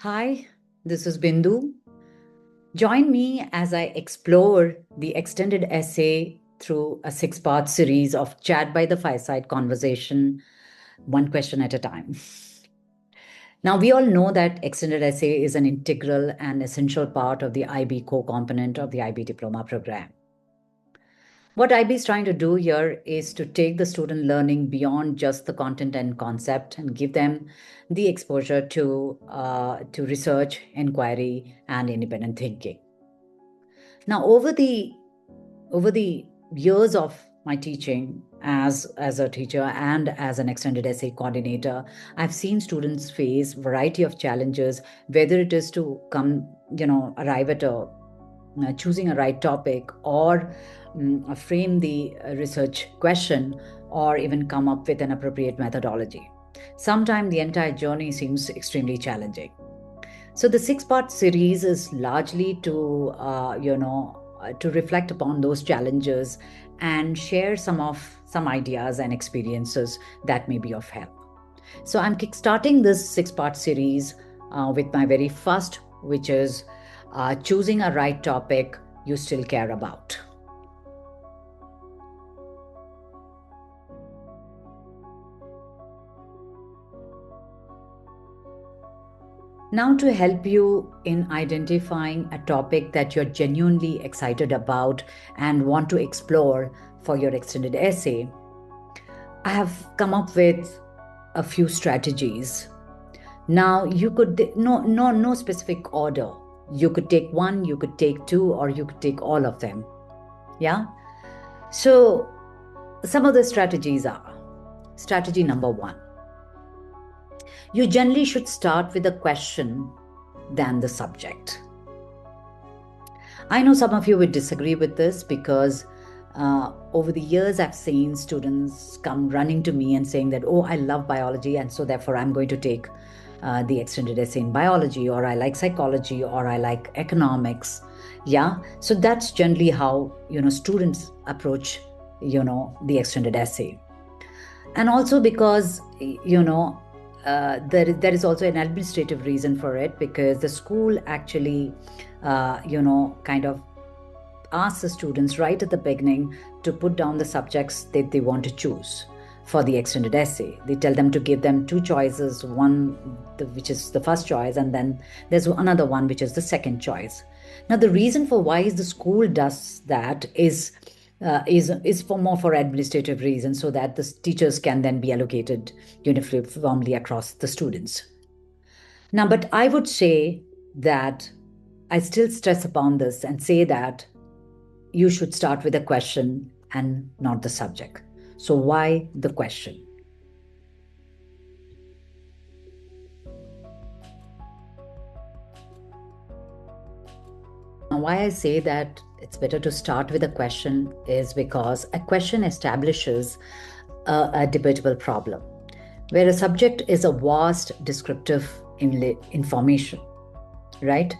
Hi, this is Bindu. Join me as I explore the extended essay through a six-part series of Chat by the Fireside conversation, one question at a time. Now, we all know that extended essay is an integral and essential part of the IB core component of the IB diploma program. What IB is trying to do here is to take the student learning beyond just the content and concept and give them the exposure to research, inquiry, and independent thinking. Now, over the years of my teaching as a teacher and as an extended essay coordinator, I've seen students face variety of challenges, whether it is to arrive at a choosing a right topic or frame the research question or even come up with an appropriate methodology. Sometimes the entire journey seems extremely challenging. So the six-part series is largely to reflect upon those challenges and share some ideas and experiences that may be of help. So I'm kickstarting this six-part series with my very first, which is choosing a right topic you still care about. Now, to help you in identifying a topic that you're genuinely excited about and want to explore for your extended essay, I have come up with a few strategies. Now, you could no specific order. You could take one, you could take two, or you could take all of them. Yeah. So, some of the strategies are strategy number one. You generally should start with a question than the subject. I know some of you would disagree with this because over the years I've seen students come running to me and saying that, oh, I love biology, and so therefore I'm going to take the extended essay in biology, or I like psychology, or I like economics. Yeah, so that's generally how students approach the extended essay. And also because there is also an administrative reason for it, because the school actually kind of asks the students right at the beginning to put down the subjects that they want to choose for the extended essay. They tell them to give them two choices, which is the first choice, and then there's another one which is the second choice. Now, the reason for why the school does that is for more for administrative reasons, so that the teachers can then be allocated uniformly across the students. Now, but I would say that I still stress upon this and say that you should start with a question and not the subject. So why the question? Now, why I say that it's better to start with a question is because a question establishes a debatable problem, where a subject is a vast descriptive information, right?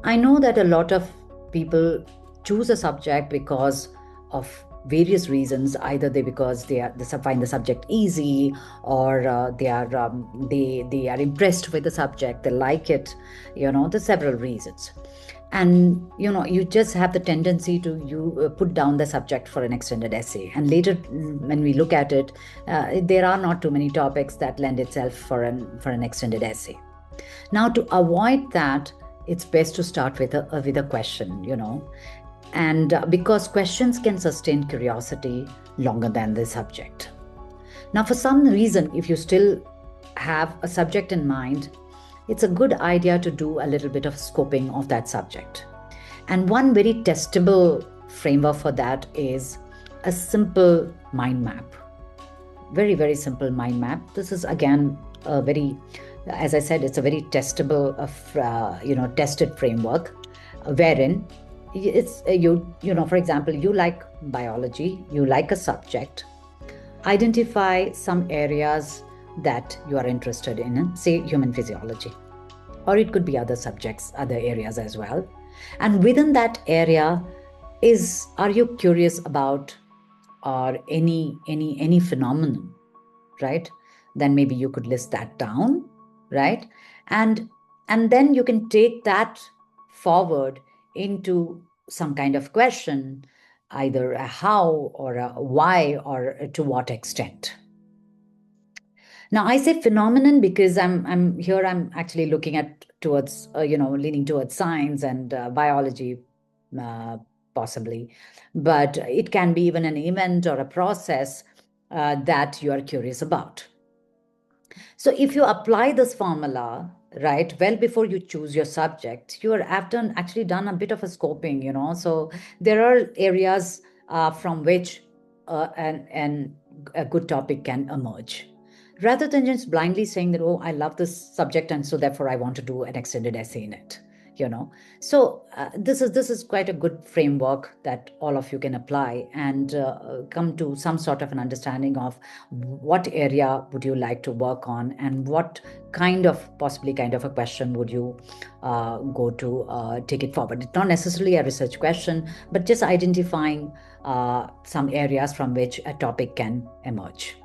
I know that a lot of people choose a subject because of various reasons. Either because they find the subject easy, or they are impressed with the subject, they like it. There's several reasons. And you just have the tendency to put down the subject for an extended essay, and later when we look at it, there are not too many topics that lend itself for an extended essay. Now, to avoid that, it's best to start with a question, and because questions can sustain curiosity longer than the subject. Now, for some reason, if you still have a subject in mind, it's a good idea to do a little bit of scoping of that subject. And one very testable framework for that is a simple mind map. Very, very simple mind map. This is again as I said, it's a very testable, tested framework, wherein it's for example, you like biology, you like a subject, identify some areas that you are interested in, say human physiology, or it could be other subjects, other areas as well. And within that area, are you curious about or any phenomenon, right? Then maybe you could list that down, right? And And then you can take that forward into some kind of question, either a how or a why or to what extent. Now I say phenomenon because I'm actually looking at towards leaning towards science and biology, uh, possibly, but it can be even an event or a process that you are curious about. So if you apply this formula, right, well before you choose your subject, you are actually done a bit of a scoping, So there are areas from which an a good topic can emerge. Rather than just blindly saying that, oh, I love this subject and so therefore I want to do an extended essay in it, you know. So this is quite a good framework that all of you can apply and come to some sort of an understanding of what area would you like to work on and what kind of a question would you go to take it forward. It's not necessarily a research question, but just identifying some areas from which a topic can emerge.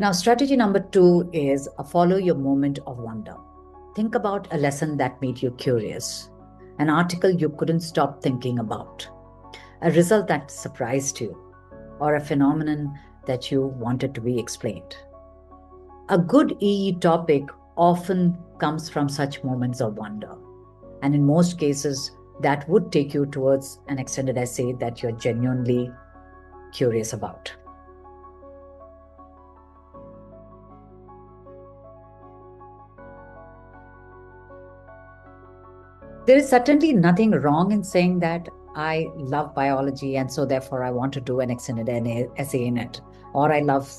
Now, strategy number 2 is follow your moment of wonder. Think about a lesson that made you curious, an article you couldn't stop thinking about, a result that surprised you, or a phenomenon that you wanted to be explained. A good EE topic often comes from such moments of wonder, and in most cases, that would take you towards an extended essay that you're genuinely curious about. There is certainly nothing wrong in saying that I love biology and so therefore I want to do an extended essay in it, or I love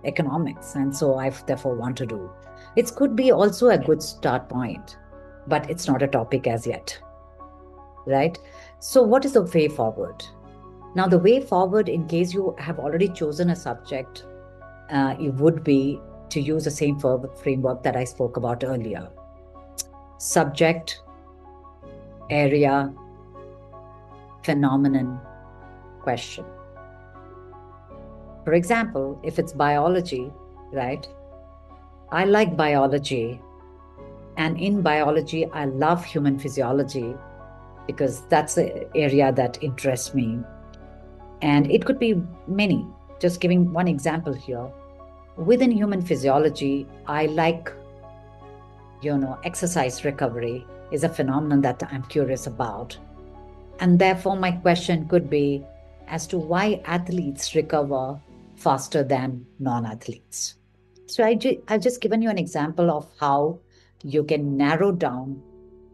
economics and so I therefore want to do. It could be also a good start point, but it's not a topic as yet, right? So what is the way forward? Now, the way forward, in case you have already chosen a subject, it would be to use the same framework that I spoke about earlier. Subject, area, phenomenon, question. For example, if it's biology, right? I like biology. And in biology, I love human physiology because that's the area that interests me. And it could be many. Just giving one example here. Within human physiology, I like, exercise recovery is a phenomenon that I'm curious about. And therefore, my question could be as to why athletes recover faster than non-athletes. So I've just given you an example of how you can narrow down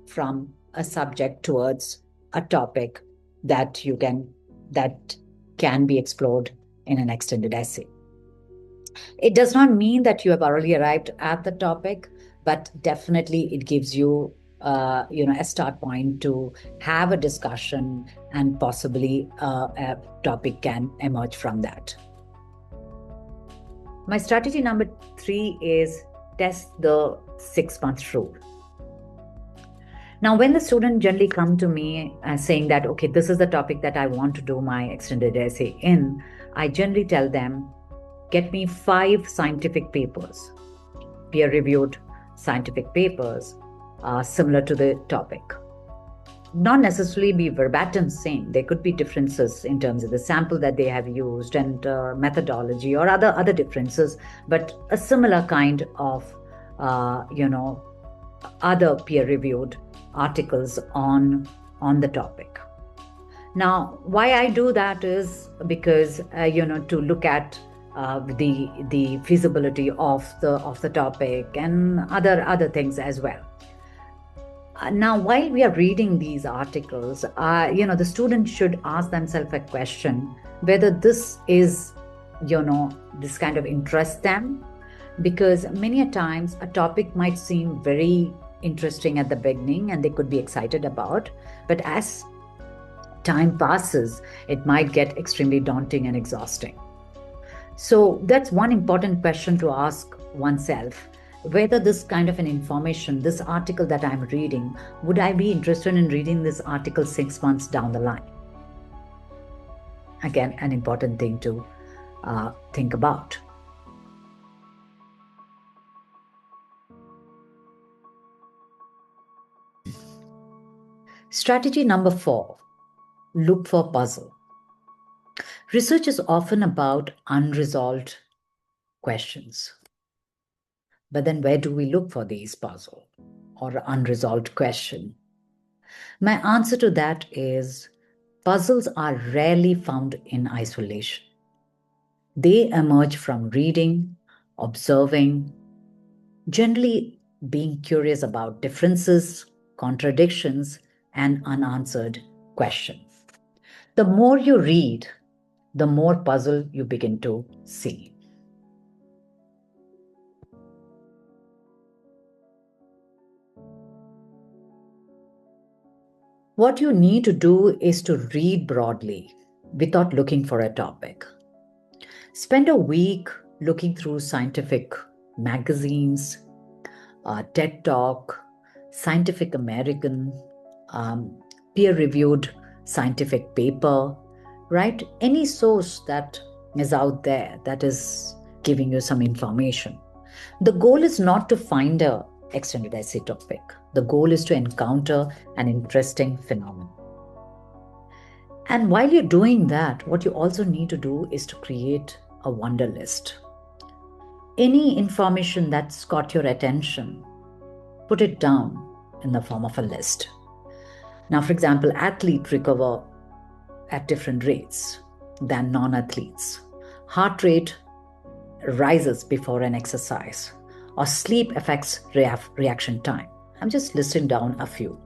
from a subject towards a topic that can be explored in an extended essay. It does not mean that you have already arrived at the topic, but definitely it gives you a start point to have a discussion and possibly a topic can emerge from that. My strategy number 3 is test the 6-month rule. Now, when the student generally come to me saying that, okay, this is the topic that I want to do my extended essay in, I generally tell them, get me 5 scientific papers, peer-reviewed scientific papers, similar to the topic. Not necessarily be verbatim same. There could be differences in terms of the sample that they have used and methodology or other differences, but a similar kind of, other peer-reviewed articles on the topic. Now, why I do that is because, to look at the feasibility of the topic and other things as well. Now, while we are reading these articles, the student should ask themselves a question whether this is, this kind of interests them, because many a times a topic might seem very interesting at the beginning and they could be excited about, but as time passes, it might get extremely daunting and exhausting. So that's one important question to ask oneself, whether this kind of an information, this article that I'm reading, would I be interested in reading this article 6 months down the line? Again, an important thing to think about. Strategy number 4, look for puzzle. Research is often about unresolved questions. But then where do we look for these puzzle or unresolved question? My answer to that is puzzles are rarely found in isolation. They emerge from reading, observing, generally being curious about differences, contradictions, and unanswered questions. The more you read, the more puzzle you begin to see. What you need to do is to read broadly without looking for a topic. Spend a week looking through scientific magazines, TED Talk, Scientific American, peer-reviewed scientific paper, right? Any source that is out there that is giving you some information. The goal is not to find a extended essay topic. The goal is to encounter an interesting phenomenon. And while you're doing that, what you also need to do is to create a wonder list. Any information that's caught your attention, put it down in the form of a list. Now, for example, athletes recover at different rates than non-athletes. Heart rate rises before an exercise, or sleep affects reaction time. I'm just listing down a few.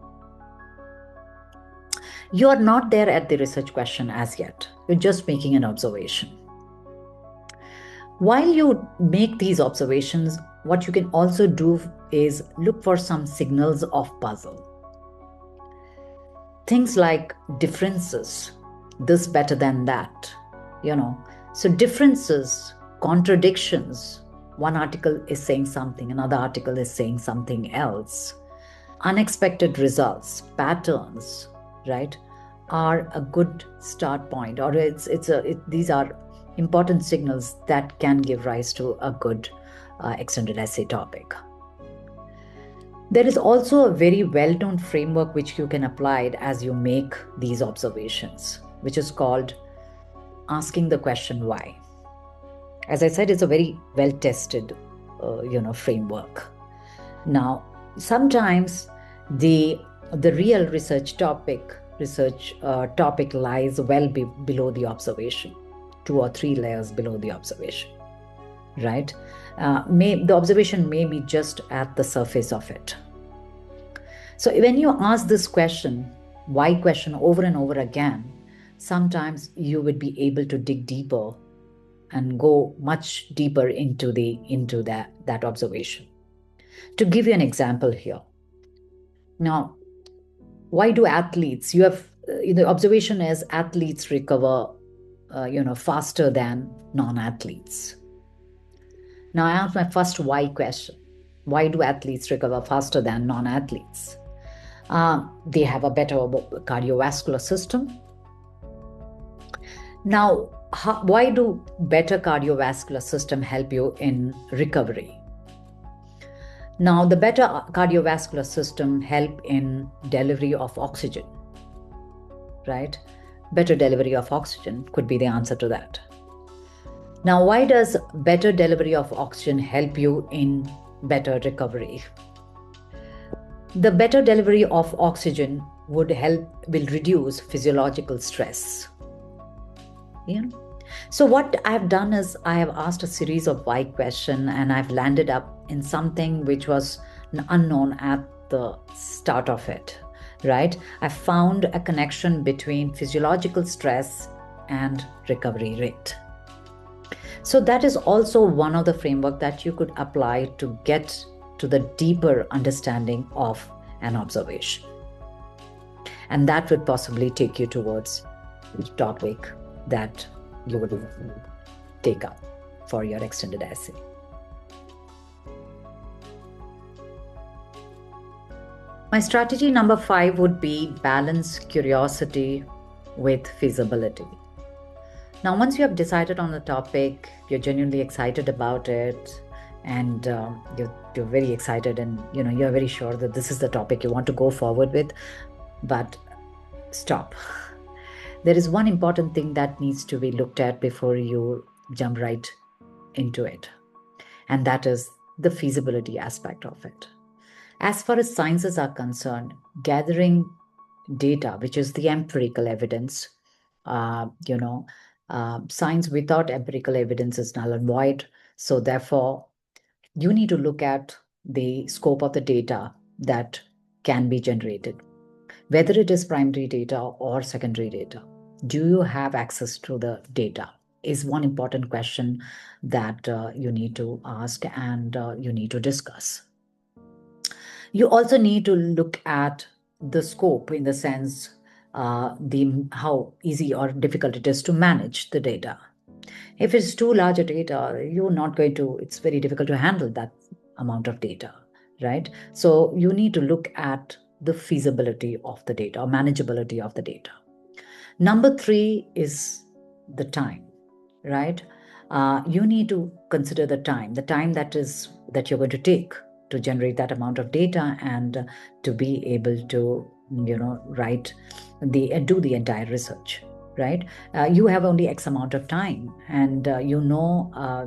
You are not there at the research question as yet. You're just making an observation. While you make these observations, what you can also do is look for some signals of puzzle. Things like differences, this better than that, So differences, contradictions, one article is saying something, another article is saying something else. Unexpected results, patterns, right, are a good start point, or these are important signals that can give rise to a good extended essay topic. There is also a very well-known framework which you can apply as you make these observations, which is called asking the question why. As I said, it's a very well-tested, framework. Now, sometimes the real research topic lies well below the observation, 2 or 3 layers below the observation, right? The observation may be just at the surface of it. So when you ask this question, why question, over and over again, sometimes you would be able to dig deeper and go much deeper into that observation. To give you an example here. Now, why do athletes, the observation is athletes recover faster than non-athletes. Now I ask my first why question. Why do athletes recover faster than non-athletes? They have a better cardiovascular system. Now, why do better cardiovascular system help you in recovery? Now, the better cardiovascular system help in delivery of oxygen, right? Better delivery of oxygen could be the answer to that. Now, why does better delivery of oxygen help you in better recovery? The better delivery of oxygen will reduce physiological stress. So what I've done is I have asked a series of why questions, and I've landed up in something which was unknown at the start of it, right? I found a connection between physiological stress and recovery rate. So that is also one of the framework that you could apply to get to the deeper understanding of an observation. And that would possibly take you towards the topic that you would take up for your extended essay. My strategy number 5 would be balance curiosity with feasibility. Now, once you have decided on the topic, you're genuinely excited about it, and you're very excited, and you're very sure that this is the topic you want to go forward with. But stop. There is one important thing that needs to be looked at before you jump right into it, and that is the feasibility aspect of it. As far as sciences are concerned, gathering data, which is the empirical evidence, science without empirical evidence is null and void. So therefore, you need to look at the scope of the data that can be generated, whether it is primary data or secondary data. Do you have access to the data? Is one important question that you need to ask, and you need to discuss. You also need to look at the scope, in the sense the how easy or difficult it is to manage the data. If it's too large a data, you're not going to, it's very difficult to handle that amount of data, right? So you need to look at the feasibility of the data or manageability of the data. Number three is the time, right? You need to consider the time that you're going to take to generate that amount of data, and to be able to write do the entire research, right? You have only X amount of time, and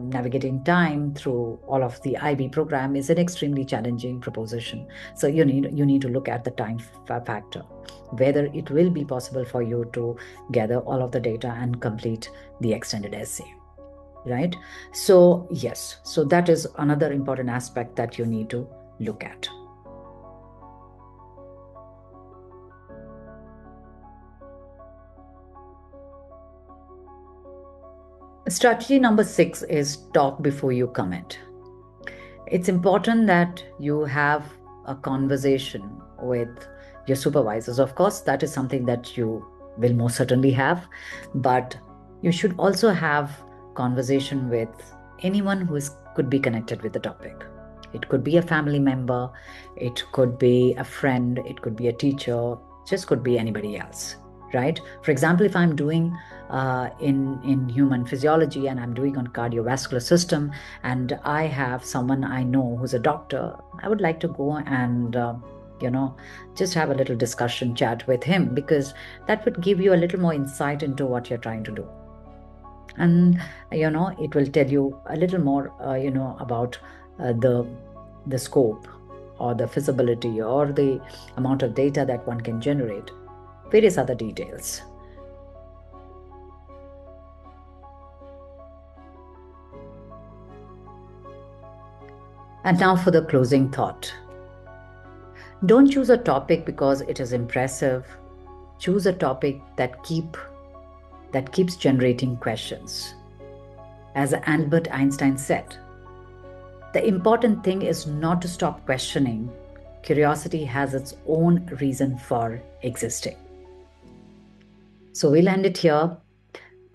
navigating time through all of the IB program is an extremely challenging proposition. So you need to look at the time factor, whether it will be possible for you to gather all of the data and complete the extended essay, right? So yes, so that is another important aspect that you need to look at. Strategy number 6 is talk before you commit. It's important that you have a conversation with your supervisors. Of course, that is something that you will most certainly have, but you should also have conversation with anyone who could be connected with the topic. It could be a family member, it could be a friend, it could be a teacher, just could be anybody else, right? For example, if I'm doing in human physiology and I'm doing on cardiovascular system, and I have someone I know who's a doctor, I would like to go and just have a little discussion chat with him, because that would give you a little more insight into what you're trying to do, and it will tell you a little more about the scope or the feasibility or the amount of data that one can generate, various other details. And now for the closing thought. Don't choose a topic because it is impressive. Choose a topic that keeps generating questions. As Albert Einstein said, the important thing is not to stop questioning. Curiosity has its own reason for existing. So we'll end it here.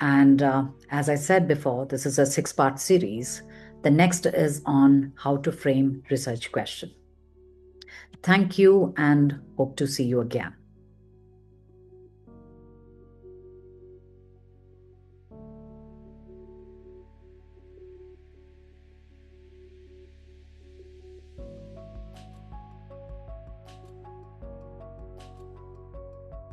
And as I said before, this is a 6-part series. The next is on how to frame research question. Thank you, and hope to see you again.